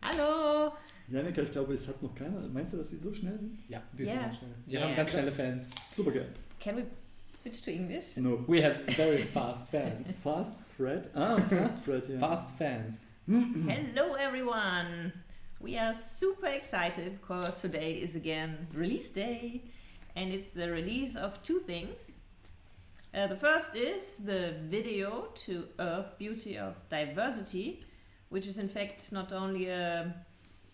Hallo! Janika, ich glaube, es hat noch keiner. Meinst du, dass sie so schnell sind? Ja, die sind Yeah. ganz schnell. Wir Yeah. haben ganz schnelle Fans. Super geil. Can we switch to English? No. We have very fast fans. Fast Fred? Fast Fred, yeah. Fast fans. Hello everyone! We are super excited because today is again release day and it's the release of two things. The first is the video to Earth Beauty of Diversity, which is in fact not only a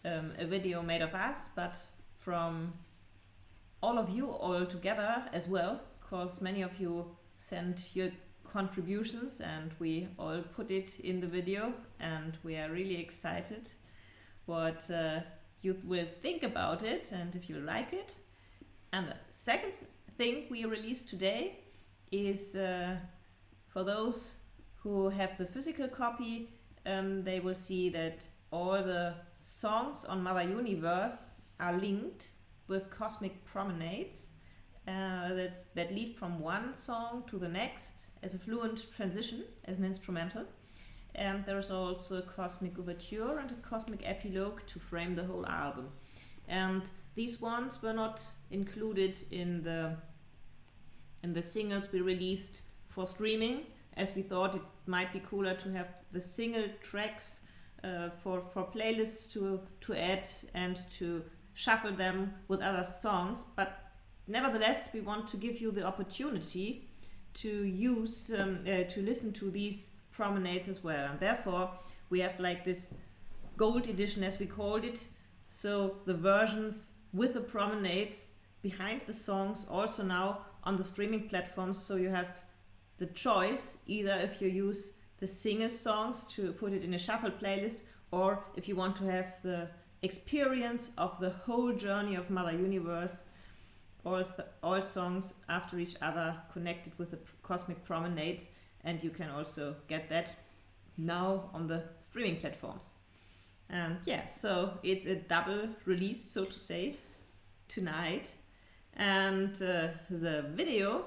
video made of us, but from all of you all together as well, because many of you sent your contributions and we all put it in the video, and we are really excited what you will think about it and if you like it. And the second thing we released today is for those who have the physical copy, they will see that all the songs on Mother Universe are linked with cosmic promenades that lead from one song to the next as a fluent transition, as an instrumental. And there's also a cosmic overture and a cosmic epilogue to frame the whole album. And these ones were not included in the singles we released for streaming, as we thought it might be cooler to have the single tracks for playlists to add and to shuffle them with other songs. But nevertheless, we want to give you the opportunity to use to listen to these promenades as well, and therefore we have like this gold edition, as we called it, so the versions with the promenades behind the songs also now on the streaming platforms, so you have the choice either if you use the single songs to put it in a shuffle playlist, or if you want to have the experience of the whole journey of Mother Universe, all songs after each other connected with the cosmic promenades. And you can also get that now on the streaming platforms. And yeah, so it's a double release, so to say, tonight. And the video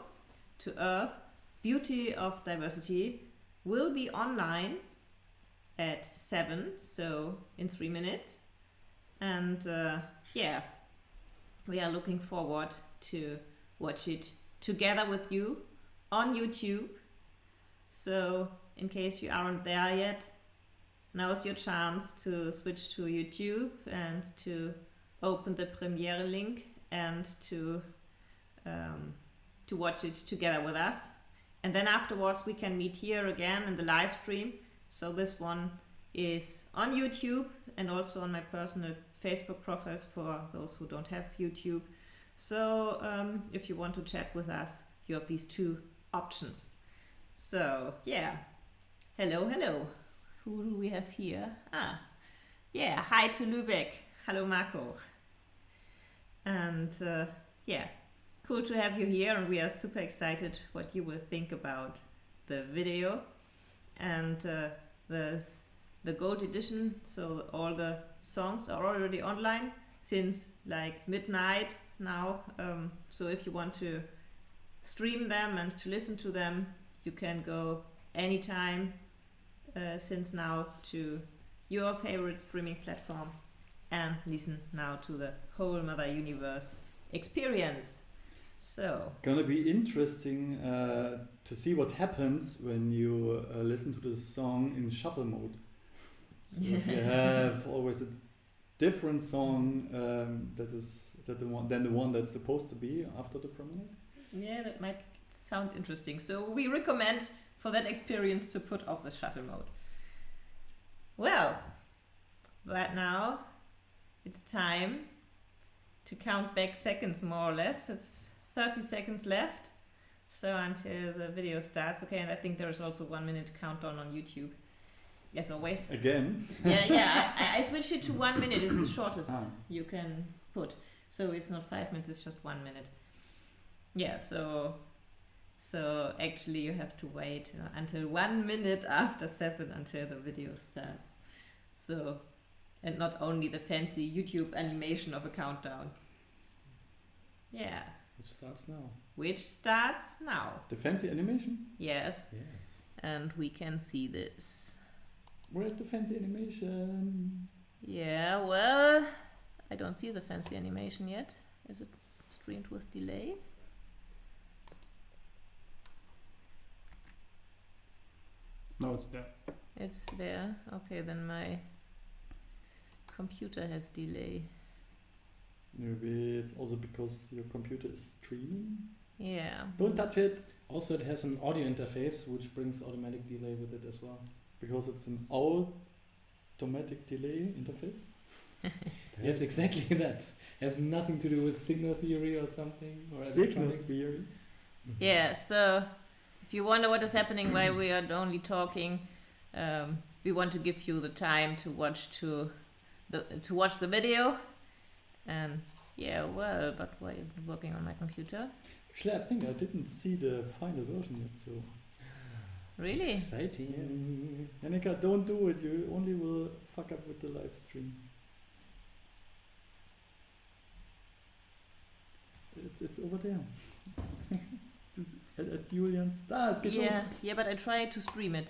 to Earth Beauty of Diversity will be online at 7, so in 3 minutes. And yeah, we are looking forward to watch it together with you on YouTube. So in case you aren't there yet, now's your chance to switch to YouTube and to open the Premiere link and to watch it together with us. And then afterwards we can meet here again in the live stream. So this one is on YouTube and also on my personal Facebook profiles for those who don't have YouTube. So if you want to chat with us, you have these two options. So yeah, hello. Who do we have here? Yeah, hi to Lübeck. Hello Marco. And yeah, cool to have you here, and we are super excited what you will think about the video and the gold edition. So all the songs are already online since like midnight now. So if you want to stream them and to listen to them, you can go anytime since now to your favorite streaming platform and listen now to the whole Mother Universe experience. So gonna be interesting to see what happens when you listen to the song in shuffle mode. So if you have always a different song than the one that's supposed to be after the promenade. Yeah, that might sound interesting. So we recommend for that experience to put off the shuffle mode. Well, right now it's time to count back seconds, more or less. It's 30 seconds left, so until the video starts. Okay, and I think there's also 1 minute countdown on YouTube, as always. Again? Yeah, I switched it to 1 minute. It's the shortest you can put, so it's not 5 minutes, it's just 1 minute. Yeah, so actually you have to wait until 1 minute after 7 until the video starts. So, and not only the fancy YouTube animation of a countdown. Yeah. Which starts now. Which starts now. The fancy animation? Yes. Yes. and we can see this. Where's the fancy animation? Yeah, well, I don't see the fancy animation yet. Is it streamed with delay? No, it's there. It's there. Okay, then my computer has delay. Maybe it's also because your computer is streaming. Yeah. Don't touch it! Also, it has an audio interface which brings automatic delay with it as well. Because it's an automatic delay interface. Yes, exactly that. Has nothing to do with signal theory or something. Or Signal electronics. theory. Yeah, so if you wonder what is happening while we are only talking, we want to give you the time to watch the video. And yeah, well, but why isn't it working on my computer? Actually, I think I didn't see the final version yet, so... Really? Exciting. Annika, don't do it. You only will fuck up with the live stream. It's over there. At Julian's. Es geht los. Yeah, but I tried to stream it.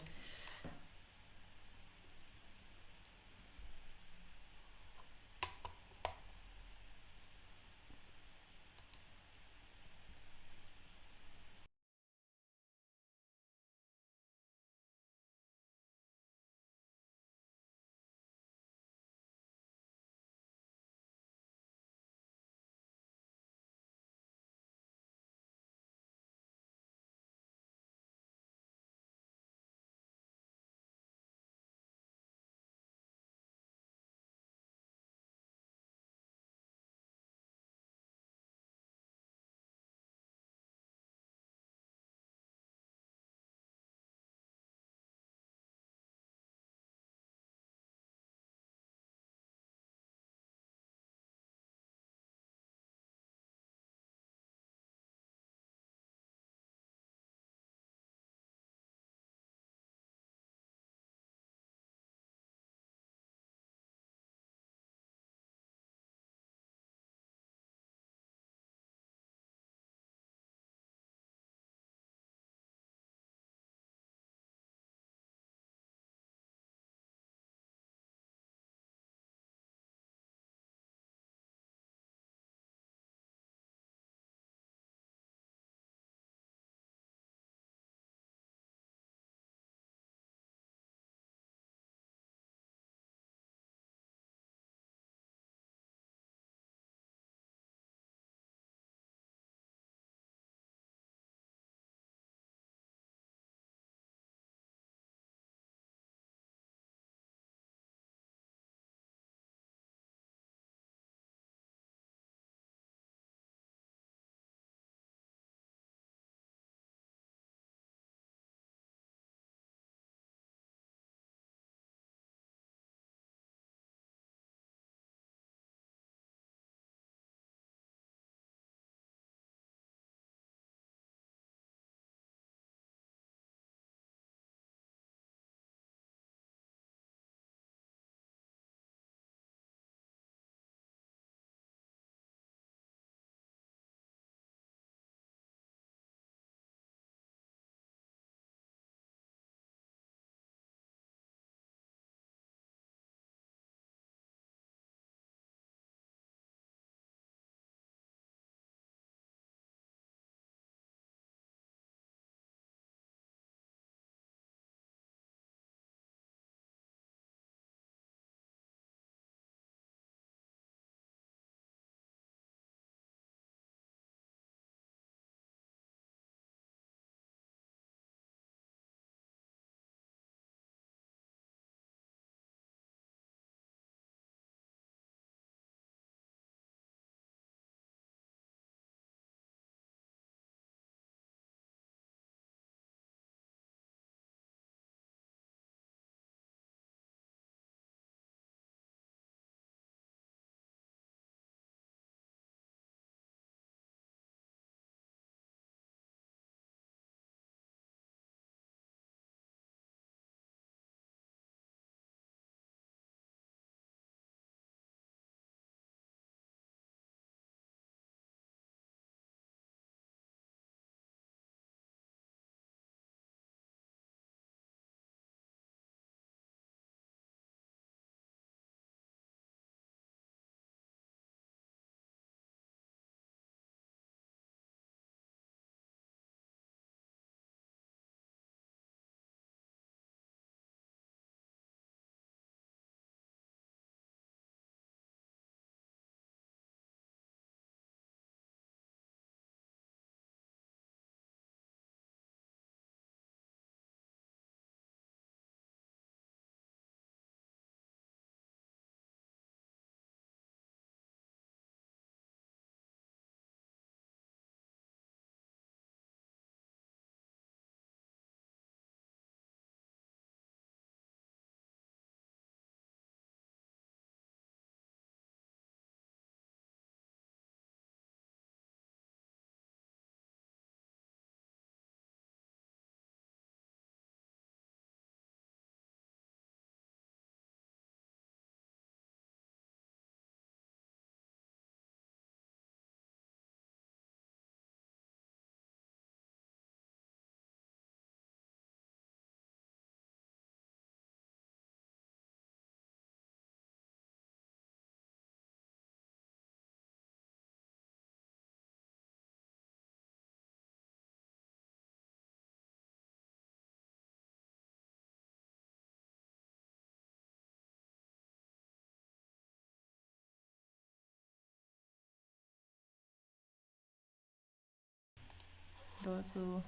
Also.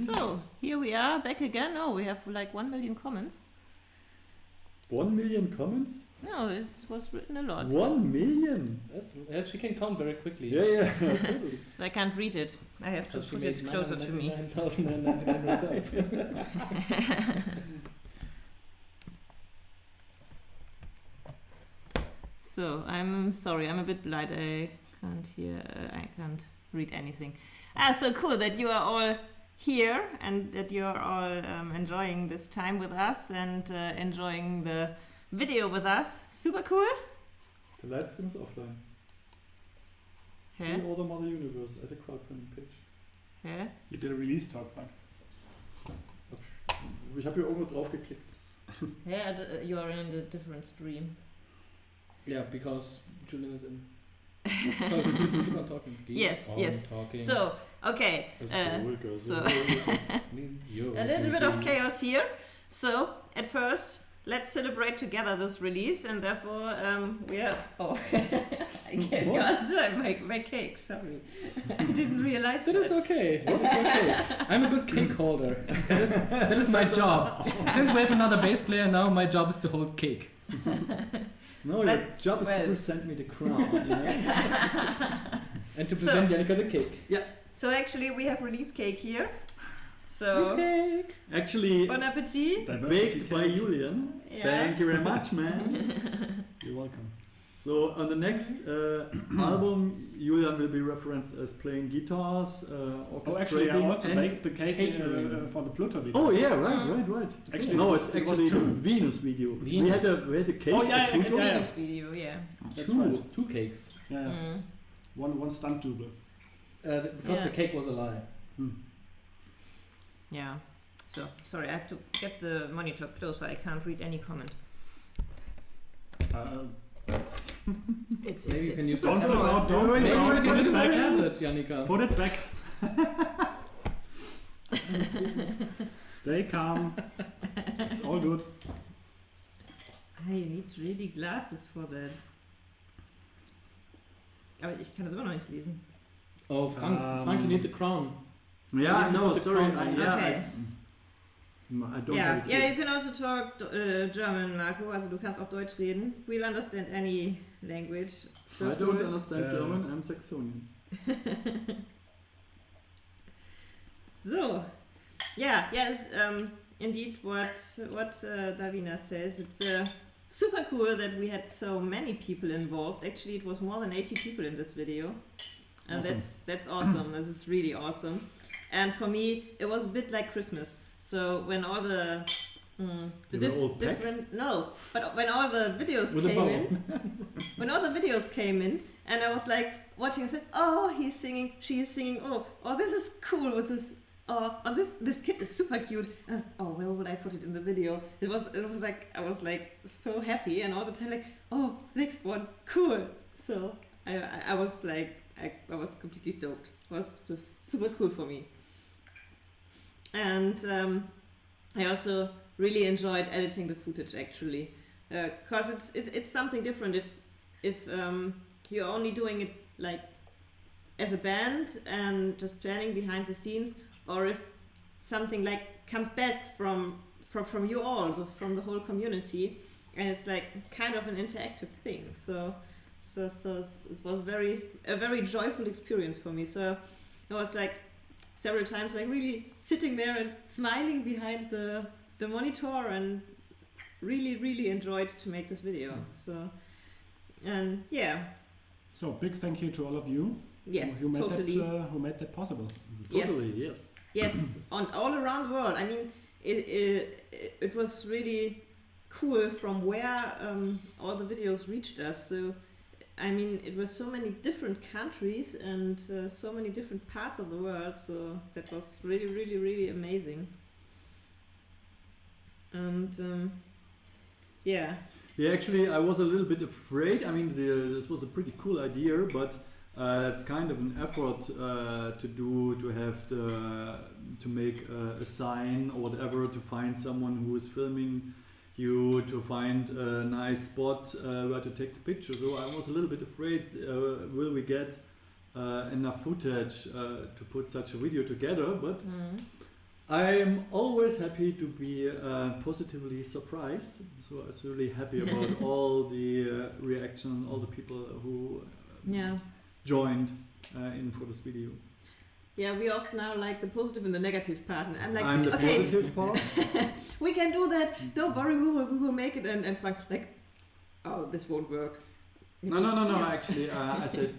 So here we are back again. Oh, we have like 1 million comments. 1 million comments? No, it was written a lot. 1 million? She can count very quickly. Yeah. Totally. I can't read it. I have to Because she put made it closer to me. 999,999 herself. So I'm sorry, I'm a bit blind. I can't hear. I can't read anything. So cool that you are all here and that you are all enjoying this time with us and enjoying the video with us. Super cool. The live stream is offline. Hä? Order Mother Universe at the crowdfunding page. Hä? You did a release talk, Frank. Ich habe hier irgendwo drauf geklickt. Yeah, you are in a different stream. Yeah, because Julian is in. So keep on talking. Keep Yes, on yes. Talking. So, okay. So a little bit of chaos here. So, at first, let's celebrate together this release, and therefore we are. Oh, I gave you my cake. Sorry, I didn't realize That is okay. That is okay. I'm a good cake holder. That is my job. Since we have another bass player now, my job is to hold cake. No, your job is to present me the crown, you know? And to present Jannika the cake. Yeah. So actually, we have release cake here. So Release cake. Actually, bon appetit. baked by Julian. Yeah. Thank you very much, man. You're welcome. So on the next album, Julian will be referenced as playing guitars, Oh, actually, I orchestrating, also and baked the cake catering. for the Pluto video. oh yeah, right. Actually, No, it it's was actually the two. Venus video. Venus. We had a cake. Oh, yeah, at Pluto. yeah. Venus video, yeah. That's Two, right. two cakes. Yeah, Mm. one stunt double. Because the cake was a lie. Yeah. So sorry, I have to get the monitor closer. I can't read any comment. It's Maybe you can use super Don't the fill small. out, don't Maybe fill out. you can Put use it the back. tablet, Jannika. Put it back. Stay calm. It's all good. I need really glasses for that. Aber ich kann das immer noch nicht lesen. Oh, Frank, you need the crown. Yeah, no, the sorry. crown. Okay. I don't Yeah, have it yeah, here. you can also talk German, Marco. Also du kannst auch Deutsch reden. We'll understand any language. So I don't cool. understand German, I'm Saxonian. So, yeah, yes, indeed, what Davina says, it's super cool that we had so many people involved. Actually, it was more than 80 people in this video, and Awesome. that's awesome. This is really awesome, and for me, it was a bit like Christmas. So when all the They were all packed? different but when all the videos With a came bow. in, when all the videos came in, and I was like watching, I said, "Oh, he's singing, she's singing. Oh, this is cool with this. Oh, this kid is super cute." And I was, oh, where would I put it in the video? It was like I was like so happy, and all the time like, oh, next one, cool. So I was like I was completely stoked. It was super cool for me, and I also really enjoyed editing the footage actually, because it's something different if you're only doing it like as a band and just planning behind the scenes, or if something like comes back from you all, so from the whole community, and it's like kind of an interactive thing. So it was a very joyful experience for me. So it was like several times like really sitting there and smiling behind the monitor, and really enjoyed to make this video. So, and yeah, So big thank you to all of you yes, who made totally. who made that possible. Totally, yes. Yes, on all around the world. I mean, it was really cool from where all the videos reached us. So, I mean, it was so many different countries and so many different parts of the world. So that was really amazing. And yeah. Yeah, actually, I was a little bit afraid. I mean, this was a pretty cool idea, but it's kind of an effort to make a sign or whatever, to find someone who is filming you, to find a nice spot where to take the picture. So I was a little bit afraid, will we get enough footage to put such a video together, but I'm always happy to be positively surprised. So I was really happy about all the reaction, all the people who joined in for this video. Yeah, we often now like the positive and the negative part, and I'm like, I'm the okay, positive part. we can do that. Don't worry, we will make it. And Frank like, oh, this won't work. No. Actually, I said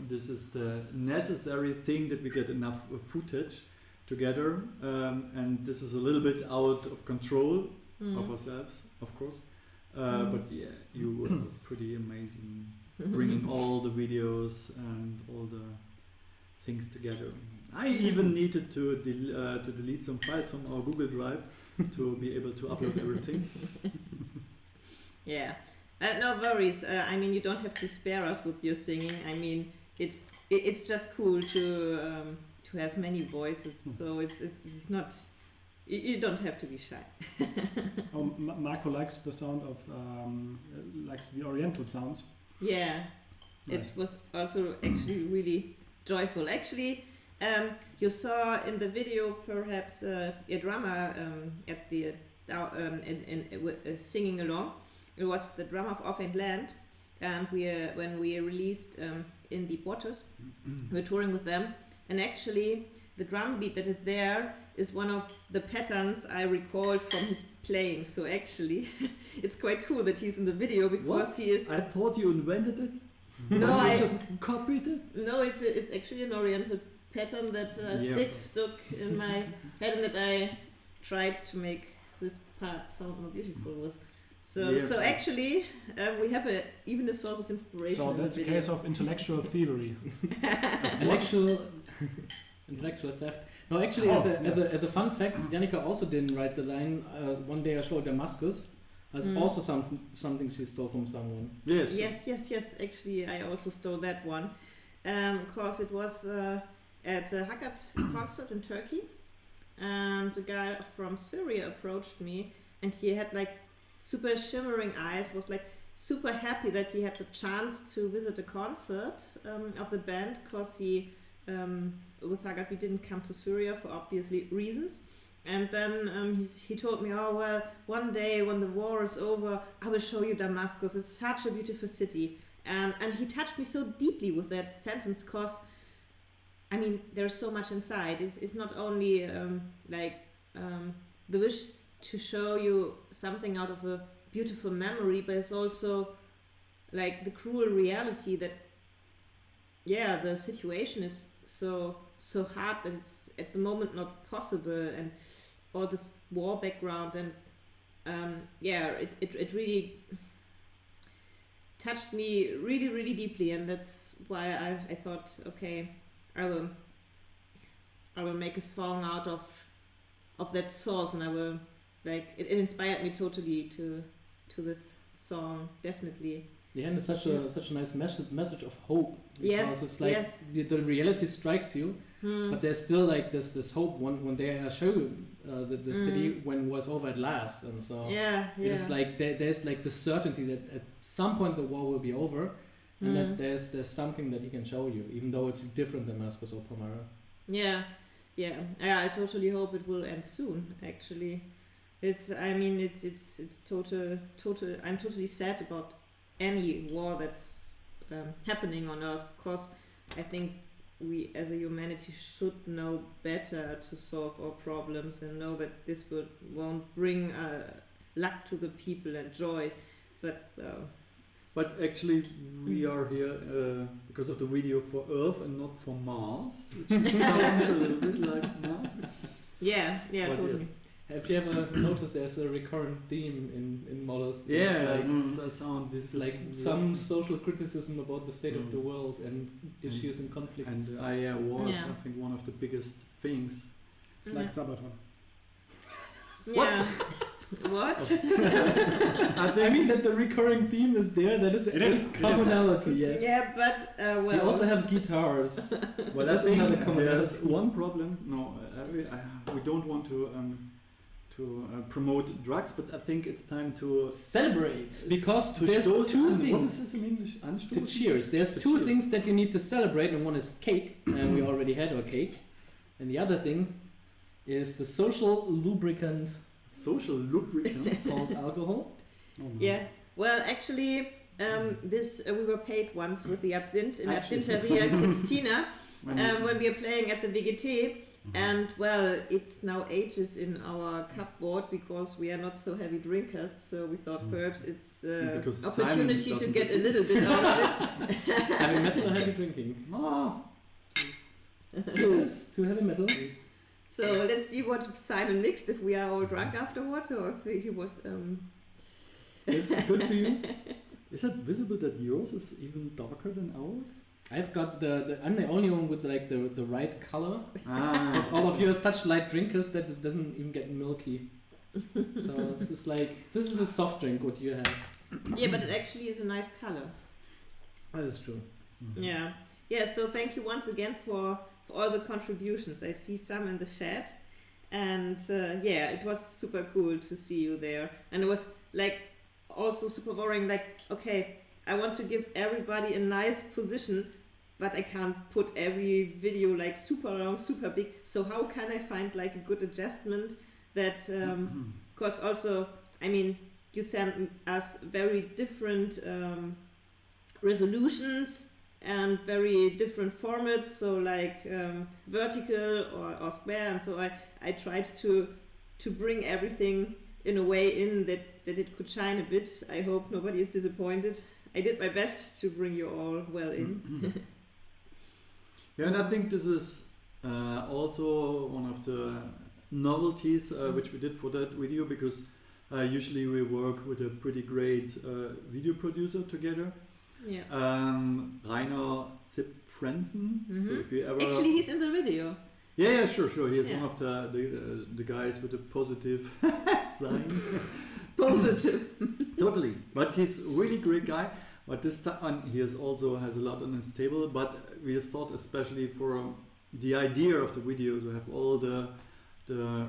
this is the necessary thing that we get enough footage together, and this is a little bit out of control of ourselves, of course. But yeah, you were pretty amazing, bringing all the videos and all the things together. I even needed to delete some files from our Google Drive to be able to upload everything. Yeah. No worries. I mean, you don't have to spare us with your singing. I mean, it's just cool to have many voices. So it's not. You don't have to be shy. Marco likes the sound of likes the Oriental sounds. Yeah, Nice. it was also actually really joyful. Actually, you saw in the video perhaps a drummer at the singing along. It was the drummer of Off and Land, and when we released in Deep Waters, we're touring with them, and actually the drum beat that is there is one of the patterns I recalled from his playing. So actually, it's quite cool that he's in the video because What? he is. I thought you invented it. No, But you I- just copied it. No, it's actually an Oriental pattern that stuck in my head, and that I tried to make this part sound more beautiful with. So Yeah. so actually, we have even a source of inspiration. So in the that's a video. case of intellectual thievery. Intellectual theft. No, actually, as a fun fact, Janica also didn't write the line. One day I showed Damascus. That's also something she stole from someone. Yes. Yes. Actually, I also stole that one, because it was at a Haggard concert in Turkey, and a guy from Syria approached me, and he had like super shimmering eyes. Was like super happy that he had the chance to visit a concert of the band, because he with Haggard we didn't come to Syria for obviously reasons. And then he told me, oh well, one day when the war is over, I will show you Damascus. It's such a beautiful city. And he touched me so deeply with that sentence, because I mean, there's so much inside. It's not only the wish to show you something out of a beautiful memory, but it's also like the cruel reality that the situation is so hard that it's at the moment not possible, and all this war background, and it really touched me really, really deeply, and that's why I thought, okay, I will make a song out of that source, and I will it inspired me totally to this song, definitely. Yeah, and it's such a nice message of hope. Yes, It's like yes. the reality strikes you, but there's still like this hope one day I show you the city when it was over at last, and so it is like there's like the certainty that at some point the war will be over, and that there's something that he can show you, even though it's different than Damascus or Palmyra. Yeah, I totally hope it will end soon. Actually, it's total. I'm totally sad about any war that's happening on Earth, because I think we as a humanity should know better to solve our problems, and know that this won't bring luck to the people and joy, But actually, we are here because of the video for Earth and not for Mars, which sounds a little bit like no. Yeah, But totally. yes. Have you ever noticed there's a recurrent theme in molllust? Yeah, It's it's a sound. This it's like some social criticism about the state of the world and issues and conflicts. And I was, Yeah. I think, one of the biggest things. It's like Sabaton. Yeah. What? I mean that the recurring theme is there. That is It is. commonality. Yes. Yeah, but We also have guitars. Well, That's I think another commonality. there's one problem. No, we don't want to promote drugs, but I think it's time to celebrate, because to there's stoßen two an. What is things. this in English? To Anstoßen? cheers. There's To two cheers. things that you need to celebrate, and one is cake, and we already had our cake. And the other thing is the social lubricant Social lubricant. called alcohol. Oh, no. Yeah. Well, actually, this we were paid once with the Absinth in Actually. Absintheria Sixtina When when we are playing at the VGT. And well, it's now ages in our cupboard because we are not so heavy drinkers. So we thought perhaps it's Because opportunity Simon to doesn't get a little bit out of it. Heavy metal or heavy drinking? Oh, Cheers to heavy metal. So let's see what Simon mixed, if we are all drunk afterwards or if he was. Good to you? is it visible that yours is even darker than ours? I've got I'm the only one with like the right color. Ah, Because all of you are such light drinkers that it doesn't even get milky. So this is a soft drink. What you have? Yeah, but it actually is a nice color. That is true. Yeah. Yeah, so thank you once again for all the contributions. I see some in the chat. And yeah, it was super cool to see you there. And it was like also super boring. Like, okay, I want to give everybody a nice position, but I can't put every video like super long, super big. So how can I find like a good adjustment that, because also, I mean, you sent us very different resolutions and very different formats, so like vertical or square, and so I tried to bring everything in a way in that it could shine a bit. I hope nobody is disappointed. I did my best to bring you all well in. Yeah, and I think this is also one of the novelties which we did for that video, because usually we work with a pretty great video producer together. Yeah. Rainer Zip-Frenzen. So if you ever Actually, he's in the video. yeah, sure. He is Yeah. one of the guys with a positive sign. Positive. Totally, but he's a really great guy. But this time he has a lot on his table. But we thought, especially for the idea of the video, to have all the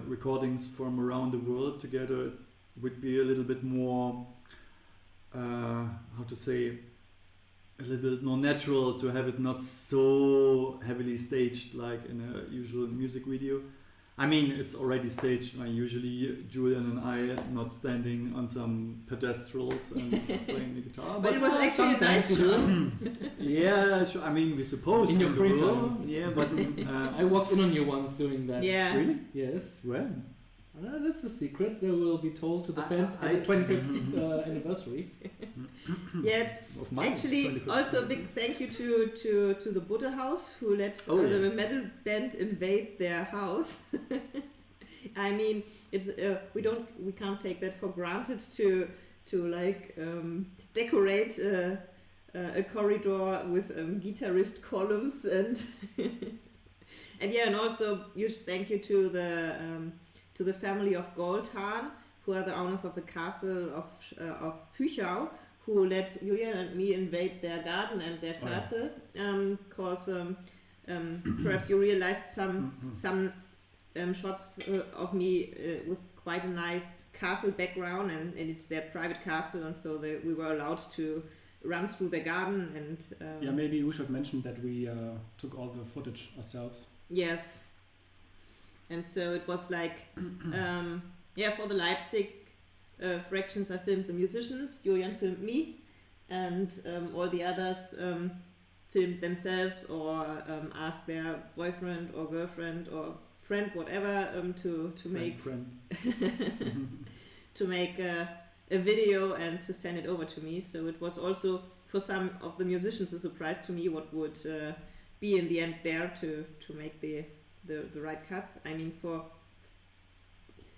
recordings from around the world together, it would be a little bit more how to say, a little bit more natural, to have it not so heavily staged like in a usual music video. I mean, it's already staged. Usually Julian and I not standing on some pedestals and playing the guitar. But it was actually a nice shot. Yeah, sure. I mean, we suppose In your to free do. time. Yeah, but I walked in on you once doing that. Yeah. really? Yes. When? That's a secret. They will be told to the fans I- at the 25th anniversary. Yeah. Of mine, Actually, 25th also a anniversary. big thank you to the Buddha House, who let Oh, the yes. metal band invade their house. I mean, it's we can't take that for granted to like decorate a corridor with guitarist columns and and yeah, and also huge thank you to the family of Goldhahn, who are the owners of the castle of Püchau, who let Julian and me invade their garden and their castle, because perhaps you realized some shots of me with quite a nice castle background, and it's their private castle, and so we were allowed to run through the garden and yeah, maybe we should mention that we took all the footage ourselves. yes. And so it was like yeah, for the Leipzig fractions I filmed the musicians, Julian filmed me, and all the others filmed themselves or asked their boyfriend or girlfriend or friend, whatever, to make to make a video and to send it over to me. So it was also for some of the musicians a surprise to me what would be in the end there to make the right cuts. I mean,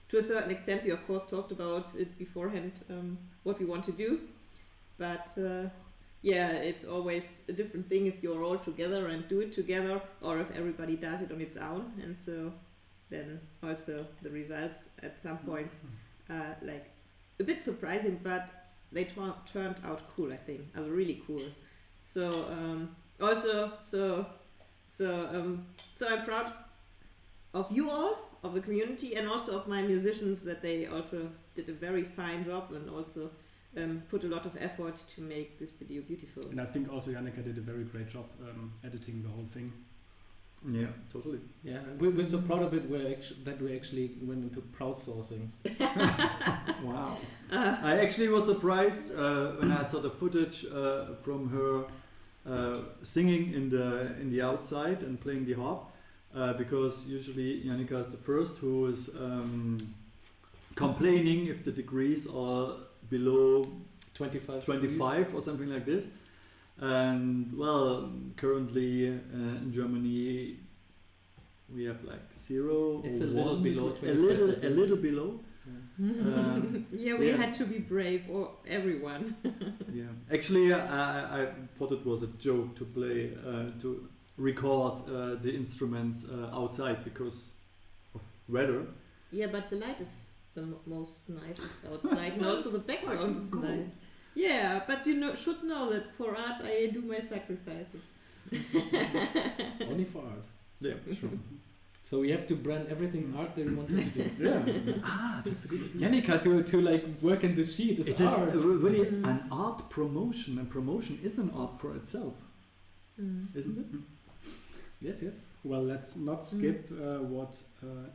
to a certain extent we of course talked about it beforehand, what we want to do, but yeah, it's always a different thing if you're all together and do it together, or if everybody does it on its own. And so then also the results at some points are like a bit surprising, but they turned out cool, I think. Really cool. So so I'm proud of you all of the community and also of my musicians that they also did a very fine job and also put a lot of effort to make this video beautiful. And I think also Jannica did a very great job editing the whole thing. Yeah, totally. Yeah, we're so proud of it. That we actually went into crowdsourcing. Wow. I actually was surprised when I saw the footage from her singing in the outside and playing the harp, because usually Jannica is the first who is complaining if the degrees are below 25 or something like this. And well, currently in Germany we have like 0. It's or a little 1 below degree, 25. a little below. Yeah, we had to be brave, or everyone. Yeah, actually, I thought it was a joke to play, to record the instruments outside because of weather. Yeah, but the light is the most nicest outside, and also the background is nice. Yeah, but you should know that for art I do my sacrifices. Only for art. Yeah, sure. So we have to brand everything art that we want to do. Yeah. That's a good idea. Jannica to like work in the sheet is art. It is really an art promotion, and promotion is an art for itself, isn't it? Yes. Well, let's not skip what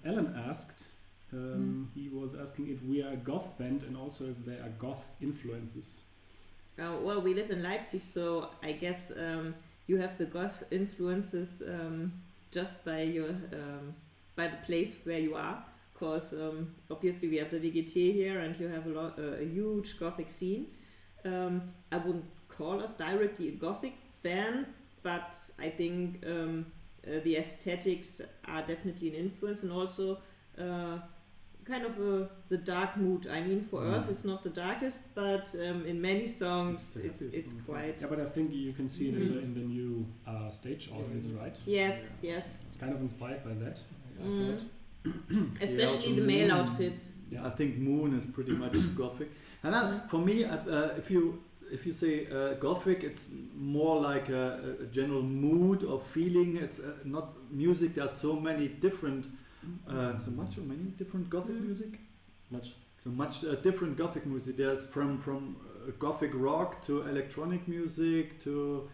Alan asked. He was asking if we are a goth band and also if there are goth influences. Well, we live in Leipzig, so I guess you have the goth influences just by your by the place where you are, because obviously we have the VGT here, and you have a huge gothic scene. I wouldn't call us directly a gothic band, but I think the aesthetics are definitely an influence, and also kind of the dark mood. I mean, for Earth it's not the darkest, but in many songs it's quite. Yeah, but I think you can see it in the new stage outfits, right? Yes. It's kind of inspired by that, I thought. Especially the male outfits. Yeah. I think Moon is pretty much gothic, and for me, if you say gothic, it's more like a general mood or feeling. It's not music. There's so many different. So many different gothic music. Much different gothic music. There's from gothic rock to electronic music to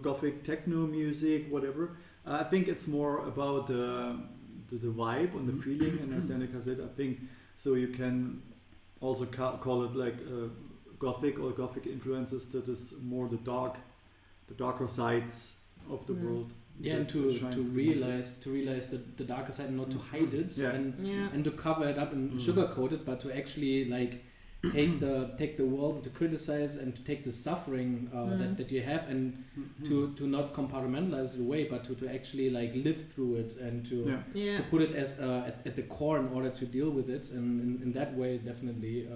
gothic techno music, whatever. I think it's more about the vibe and the feeling. And as Jannica said, I think so you can also call it like gothic or gothic influences. That is more the darker sides of the world. Yeah, and to realize the darker side and not to hide it and to cover it up and sugarcoat it, but to actually like take the world and to criticize and to take the suffering that you have and to not compartmentalize it away, but to actually like live through it and to put it as at the core in order to deal with it. And in that way, definitely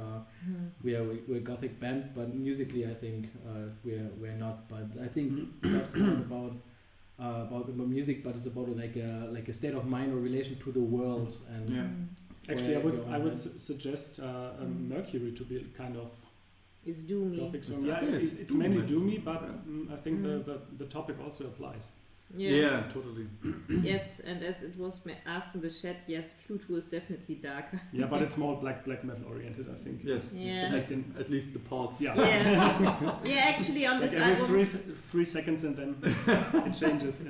we're a gothic band, but musically I think we're not. But I think that's not about music, but it's about like a state of mind or relation to the world. And actually, I would suggest Mercury to be kind of it's doomy. gothic song. Yeah, it's mainly doomy, but I think the topic also applies. Yes. Yeah, totally. Yes, and as it was asked in the chat, yes, Pluto is definitely darker. Yeah, but it's more black metal oriented, I think. Yes. Yeah. At least the parts. Yeah. Yeah, actually on this every album. 3 seconds and then it changes.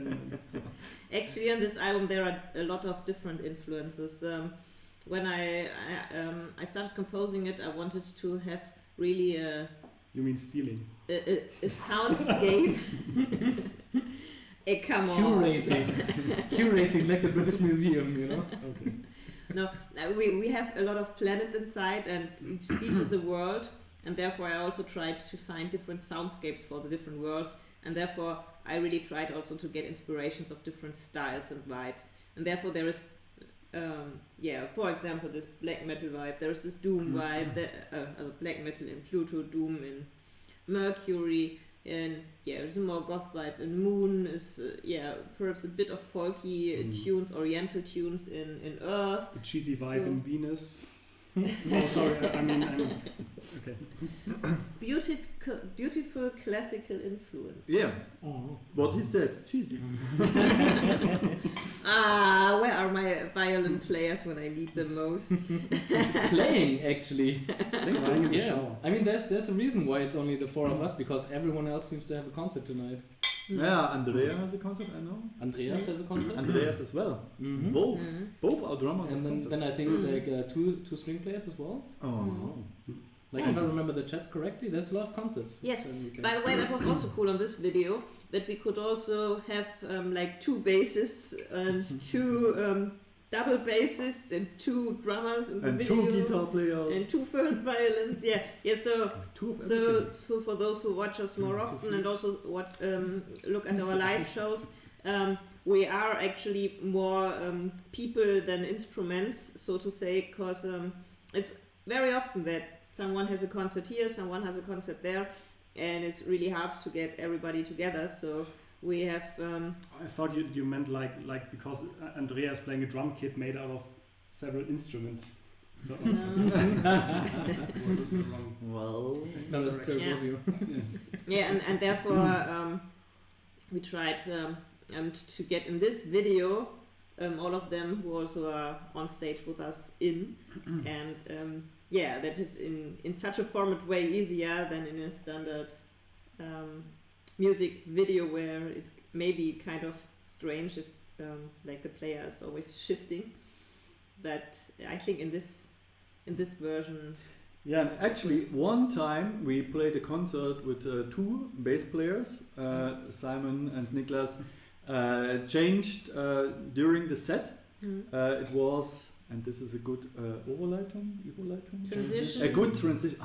Actually, on this album there are a lot of different influences. When I started composing it, I wanted to have really a. You mean stealing? A soundscape. Come on. Curating like the British Museum, you know. Okay. No, we have a lot of planets inside, and each is a world, and therefore I also tried to find different soundscapes for the different worlds, and therefore I really tried also to get inspirations of different styles and vibes, and therefore there is, for example, this black metal vibe. There is this doom vibe, black metal in Pluto, doom in Mercury. And there's a more goth vibe. And Moon is perhaps a bit of folky tunes, oriental tunes in Earth. The cheesy vibe in Venus. Oh, sorry. I mean, okay. Beautiful classical influence. Yeah. Oh. What he said, cheesy. Where are my violin players when I need them most. Playing, actually. Playing in the Yeah. shower. I mean, there's a reason why it's only the four of us, because everyone else seems to have a concert tonight. Yeah, Andrea has a concert, I know. Andreas has a concert. Andreas as well. Mhm. Both are drummers. And of then I think like two string players as well. Oh no. Like if I remember the chat correctly, there's a lot of concerts. Yes. And we can- By the way, that was also cool on this video, that we could also have like 2 bassists and 2 double bassists and 2 drummers in the And video. 2 guitar players. And 2 first violins. Yeah. So 2 of So, everything. so for those who watch us more often and also look at our live shows, we are actually more people than instruments, so to say, because it's very often that someone has a concert here, someone has a concert there, and it's really hard to get everybody together. So we have. I thought you meant like because Andrea is playing a drum kit made out of several instruments. So was it wrong? Well, No, that's Correct. terrible. You. Yeah, and therefore we tried to get in this video all of them who also are on stage with us in, and yeah, that is in such a format way easier than in a standard music video where it may be kind of strange if like the player is always shifting. But I think in this version. yeah, and actually one time we played a concert with 2 bass players, Simon and Niklas, changed during the set. It was, and this is a good Überleitung? Transition. A good transition.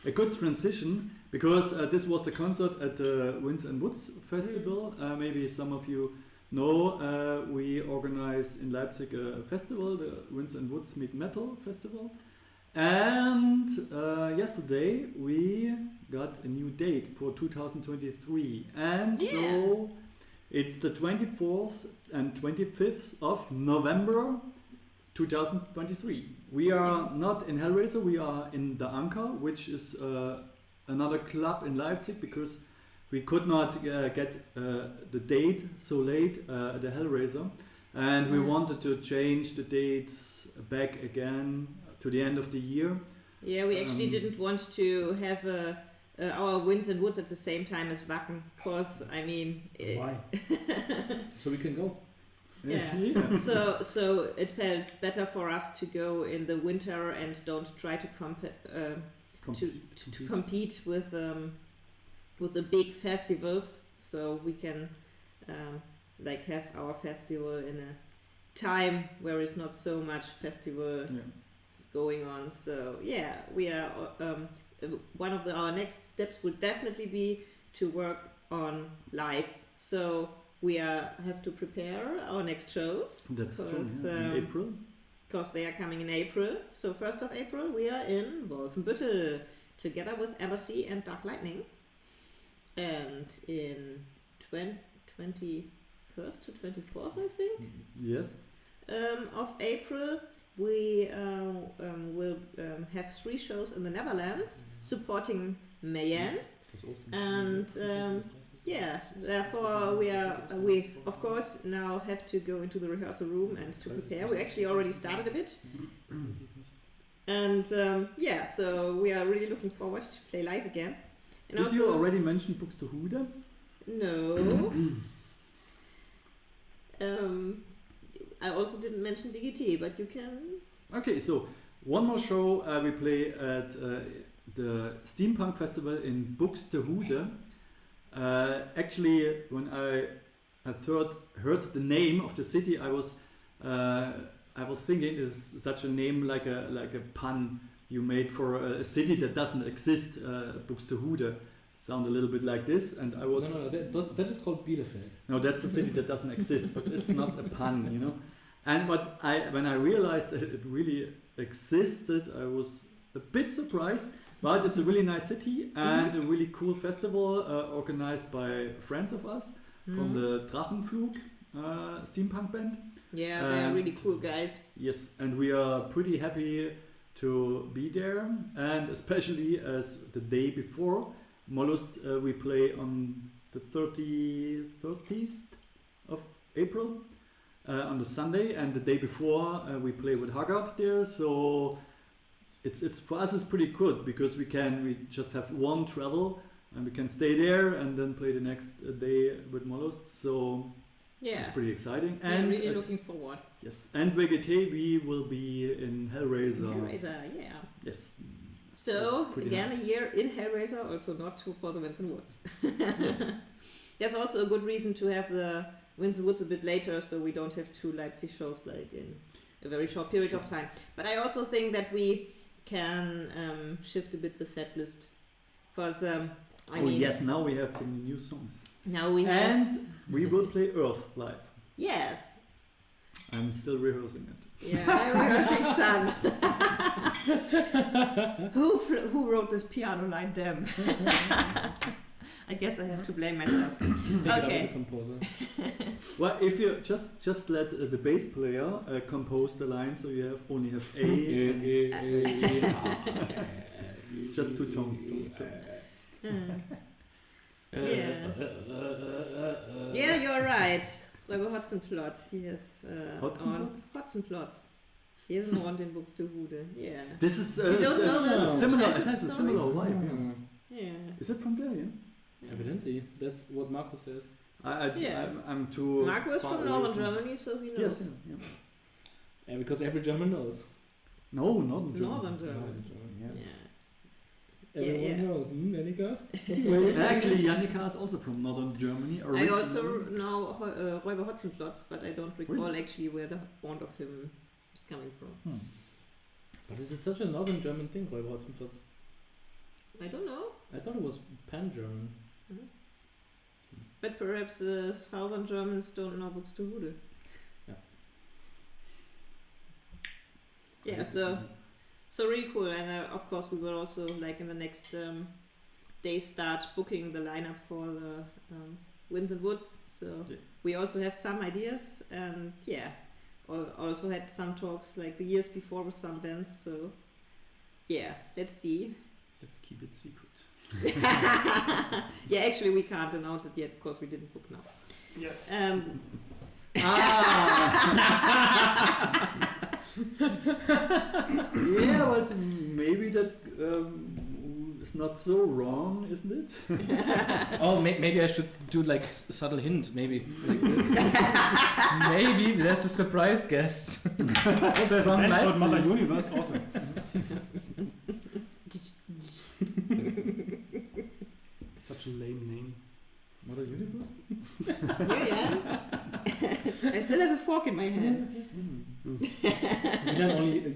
A good transition, because this was the concert at the Winds and Woods Festival. Maybe some of you know, we organized in Leipzig a festival, the Winds and Woods Meet Metal Festival. And yesterday we got a new date for 2023. And so it's the 24th and 25th of November 2023. We are not in Hellraiser, we are in the Anker, which is another club in Leipzig, because we could not get the date so late at the Hellraiser, and we wanted to change the dates back again to the end of the year. Yeah, we actually didn't want to have our Winds and Woods at the same time as Wacken, because I mean. Why? So we can go. Yeah. So it felt better for us to go in the winter and don't try to compete with the big festivals. So we can like have our festival in a time where it's not so much festival going on. So yeah, we are one of our next steps would definitely be to work on live. So we have to prepare our next shows. That's true, yeah. In April. Because they are coming in April. So 1st of April we are in Wolfenbüttel together with Embassy and Dark Lightning. And in 21st to 24th, I think. Yes. Of April we will have 3 shows in the Netherlands supporting Mayenne. And yeah, therefore we of course now have to go into the rehearsal room and to prepare. We actually already started a bit, and yeah, so we are really looking forward to play live again. And Did also, you already mention Buxtehude? No. I also didn't mention VGT, but you can. Okay, so one more show we play at the Steampunk Festival in Buxtehude. Actually, when I heard the name of the city, I was thinking it's such a name like a pun you made for a city that doesn't exist. Buxtehude sound a little bit like this, and I was No, that is called Bielefeld. no, that's a city that doesn't exist, but it's not a pun, you know. And when I realized that it really existed, I was a bit surprised. But it's a really nice city and a really cool festival organized by friends of us from the Drachenflug steampunk band. Yeah, they are really cool guys. Yes, and we are pretty happy to be there, and especially as the day before molllust we play on the 30th of April on the Sunday, and the day before we play with Haggard there. So it's for us it's pretty good because we just have one travel and we can stay there and then play the next day with molllust. So it's pretty exciting. And really looking forward. Yes, and VGT we will be in Hellraiser. Yes. So again, nice. A year in Hellraiser, also not too for the Winds and Woods. Yes. There's also a good reason to have the Winds and Woods a bit later, so we don't have 2 Leipzig shows like in a very short period of time. But I also think that we can shift a bit the set list, because I mean, yes, now we have the new songs. Now we have, and we will play Earth live. Yes. I'm still rehearsing it. Yeah, I'm rehearsing Sun. Who wrote this piano line? Damn. I guess I have to blame myself. Okay. Composer. Well, if you just let the bass player compose the line, so you only have A. Just 2 tones. So. Yeah, you're right. Räuber Hotzenplotz, he has Hotzenplotz. He has one in Buxtehude. Yeah. This is similar. It has a similar vibe. Yeah. Is it from there? Yeah. Evidently, that's what Marco says. I'm too. Marco is from Northern Germany, so he knows. Yes. Yeah, because every German knows. No, Northern Germany. Northern Germany. Yeah. Everyone knows. Annika? Actually, Jannika is also from Northern Germany. I also know Räuber Hotzenplotz, but I don't recall actually where the bond of him is coming from. But is it such a Northern German thing, Räuber Hotzenplotz? I don't know. I thought it was pan-German. But perhaps Southern Germans don't know Buxtehude. Yeah, so really cool, and of course we will also like in the next days start booking the lineup for the Winds and Woods. So we also have some ideas, and also had some talks like the years before with some bands. So let's see. Let's keep it secret. Yeah, actually we can't announce it yet because we didn't book now. Yes. Yeah, but maybe that is not so wrong, isn't it? Oh, maybe I should do like subtle hint, maybe like this. Maybe there's a surprise guest. There's a band called Mother Universe, awesome. Such a lame name. Mother Universe? Yeah. I still have a fork in my hand.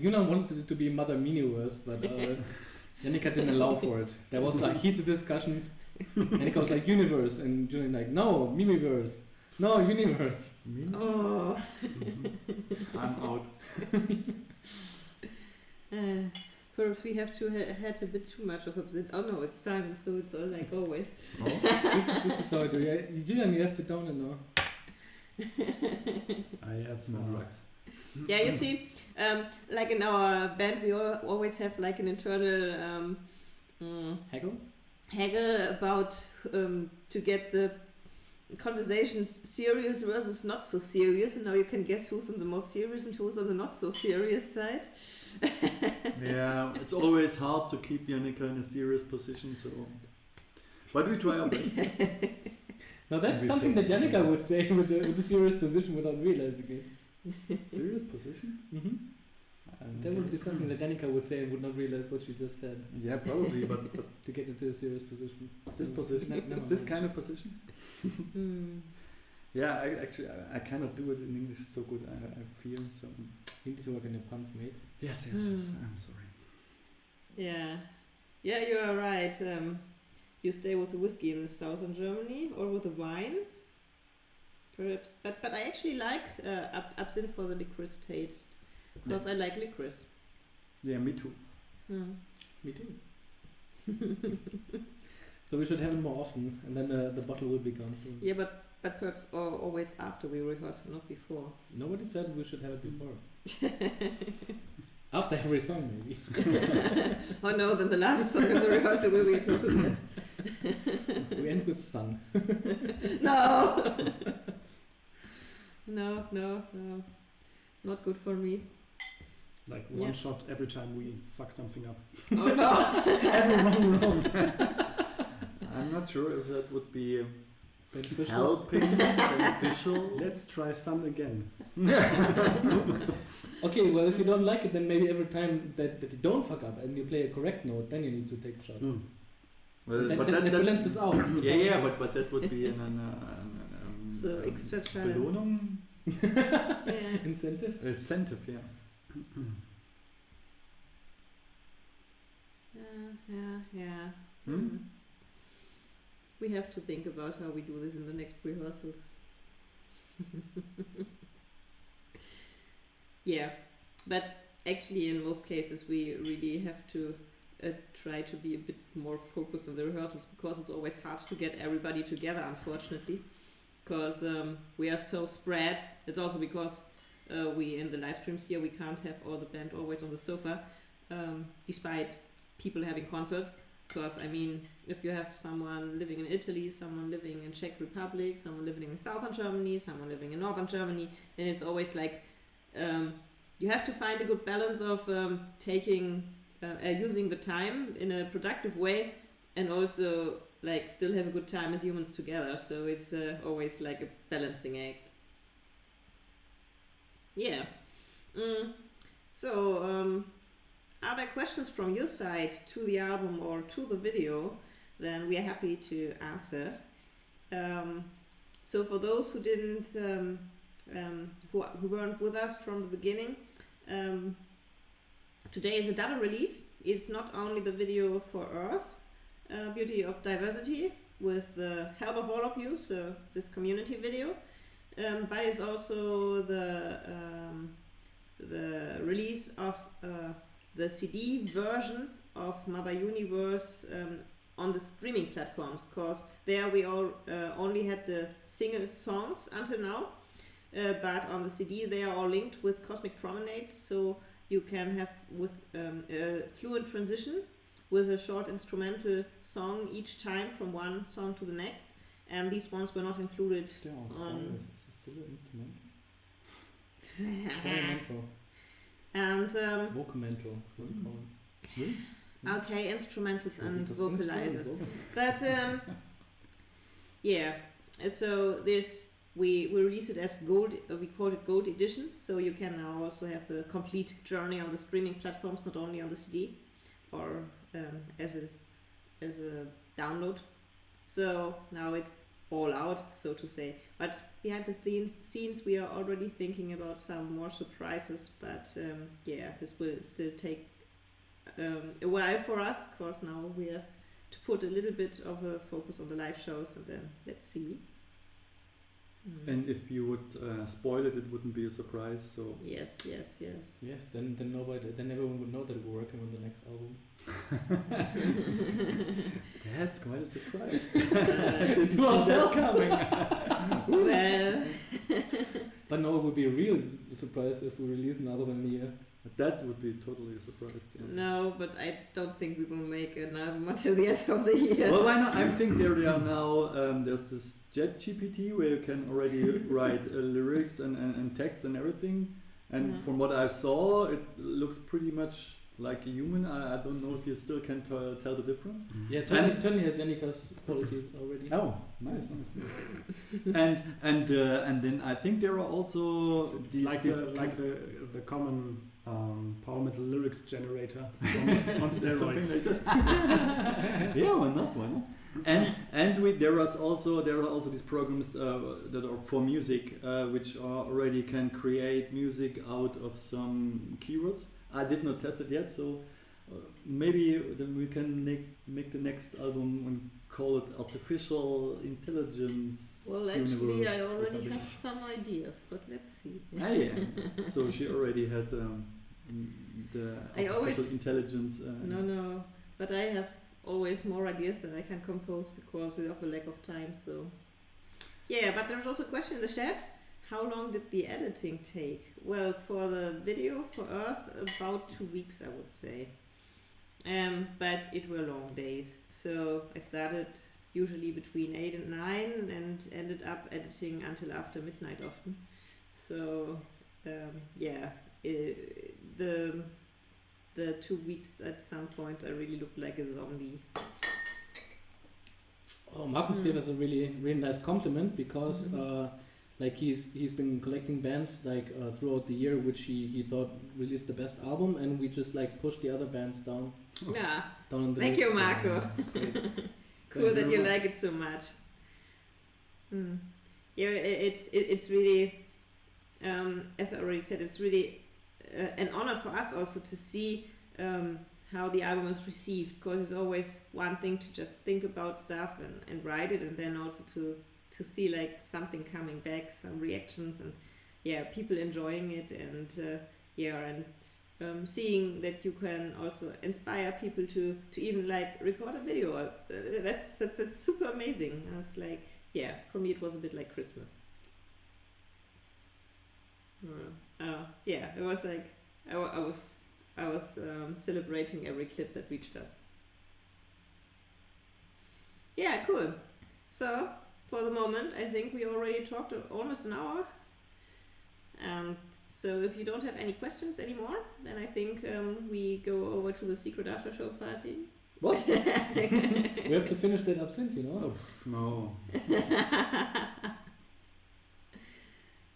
Yuna wanted it to be Mother Miniverse, but Jannika didn't allow for it. There was a heated discussion. Jannika was like universe, and Yuna like no Mimiverse, no universe. Oh. I'm out. Perhaps we have to had a bit too much of it. Oh no, it's Simon, so it's all like always. Oh. This is how I do it. Julian, you have to down it now. I have no drugs. Yeah, you see, like in our band, we always have like an internal haggle about to get the conversations serious versus not so serious, and now you can guess who's on the most serious and who's on the not so serious side. Yeah, it's always hard to keep Jannika in a serious position, so but we try our best. Now that's something that Jannika would say with the serious position without realizing it. Serious position? Mm-hmm. That would be something that Jannika would say and would not realize what she just said. Yeah, probably, but to get into a serious position. This position? This kind of position? Yeah, I cannot do it in English so good, I feel so. You need to work on your puns, mate. Yes, I'm sorry. Yeah, you are right. You stay with the whiskey in southern Germany or with the wine, perhaps. But I actually like absinthe for the licorice taste because I like licorice. Yeah, me too. Me too. So we should have it more often, and then the bottle will be gone soon. Yeah, but perhaps always after we rehearse, not before. Nobody said we should have it before. After every song, maybe. Oh no, then the last song in the rehearsal will be a total mess. We end with Sun. No! No, not good for me. Like one shot every time we fuck something up. Oh no! Every wrong round. I'm not sure if that would be helping, beneficial. Let's try some again. Okay, well, if you don't like it, then maybe every time that you don't fuck up and you play a correct note, then you need to take a shot. Well, Then but that that balances out. yeah, but that would be So extra challenge. Belohnung? Yeah. Incentive. Incentive, yeah. Yeah. Hmm? We have to think about how we do this in the next rehearsals. Yeah, but actually in most cases we really have to try to be a bit more focused on the rehearsals, because it's always hard to get everybody together, unfortunately, because we are so spread. It's also because we in the live streams here we can't have all the band always on the sofa, despite people having concerts. Because I mean, if you have someone living in Italy, someone living in Czech Republic, someone living in southern Germany, someone living in northern Germany, then it's always like you have to find a good balance of using the time in a productive way, and also like still have a good time as humans together. So it's always like a balancing act. Yeah. So are there questions from your side to the album or to the video? Then we are happy to answer. So for those who didn't, who weren't with us from the beginning, today is a double release. It's not only the video for Earth, Beauty of Diversity, with the help of all of you, so this community video, but it's also the release of the CD version of Mother Universe on the streaming platforms, because there we all only had the single songs until now, but on the CD they are all linked with Cosmic Promenades, so you can have with a fluent transition with a short instrumental song each time from one song to the next, and these ones were not included on... Instrumental. And Vocamental, that's what we call them. okay, instrumentals and vocalizers. But yeah, so this we release it as gold. We call it Gold Edition. So you can now also have the complete journey on the streaming platforms, not only on the CD or as a download. So now it's all out, so to say. But behind the scenes, we are already thinking about some more surprises. But yeah, this will still take a while for us, because now we have to put a little bit of a focus on the live shows, and then let's see. And if you would spoil it, it wouldn't be a surprise. So yes. Yes, then everyone would know that we're working on the next album. That's quite a surprise. To ourselves. Well, but no, it would be a real surprise if we release another one in a year. That would be totally a surprise. Yeah. no, but I don't think we will make an album until the end of the year. Well, why not? I think there are now. There's this ChatGPT where you can already write lyrics and text and everything. And from what I saw, it looks pretty much like a human. I don't know if you still can tell the difference. Yeah, Tony has Jannika's quality already. Oh, nice. and then I think there are also it's like the common power metal lyrics generator on steroids. Something like that. Yeah, why not? And there are also these programs that are for music, which already can create music out of some keywords. I did not test it yet, so maybe then we can make the next album and call it Artificial Intelligence. Well, actually, Universe I or already something. have some ideas, but let's see. Yeah. So she already had the artificial intelligence. No, but I have always more ideas than I can compose because of a lack of time. So yeah, but there's also a question in the chat. How long did the editing take? Well, for the video for Earth, about 2 weeks, I would say. But it were long days. So I started usually between 8 and 9 and ended up editing until after midnight often. So the 2 weeks at some point I really looked like a zombie. Oh, Marcus gave us a really nice compliment because like he's been collecting bands like throughout the year which he thought released the best album, and we just like pushed the other bands down. Yeah. Down on the Thank list. you, Marco. It's great. Cool that you like it so much. Yeah, it's really, as I already said, it's really an honor for us also to see how the album is received, because it's always one thing to just think about stuff and write it, and then also to see like something coming back, some reactions, and people enjoying it, and seeing that you can also inspire people to even like record a video. That's super amazing. It's like, for me it was a bit like Christmas. It was like I was celebrating every clip that reached us. Yeah, cool. So for the moment, I think we already talked almost an hour. So if you don't have any questions anymore, then I think we go over to the secret after show party. What? We have to finish that absinthe, you know? Oh, no.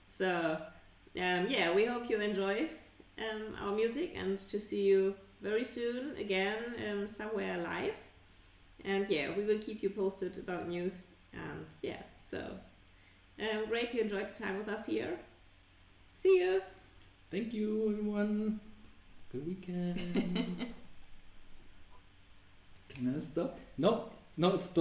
So, we hope you enjoy our music, and to see you very soon again somewhere live. And we will keep you posted about news. And great you enjoyed the time with us here. See you. Thank you, everyone. Good weekend. Can I stop? No, it's still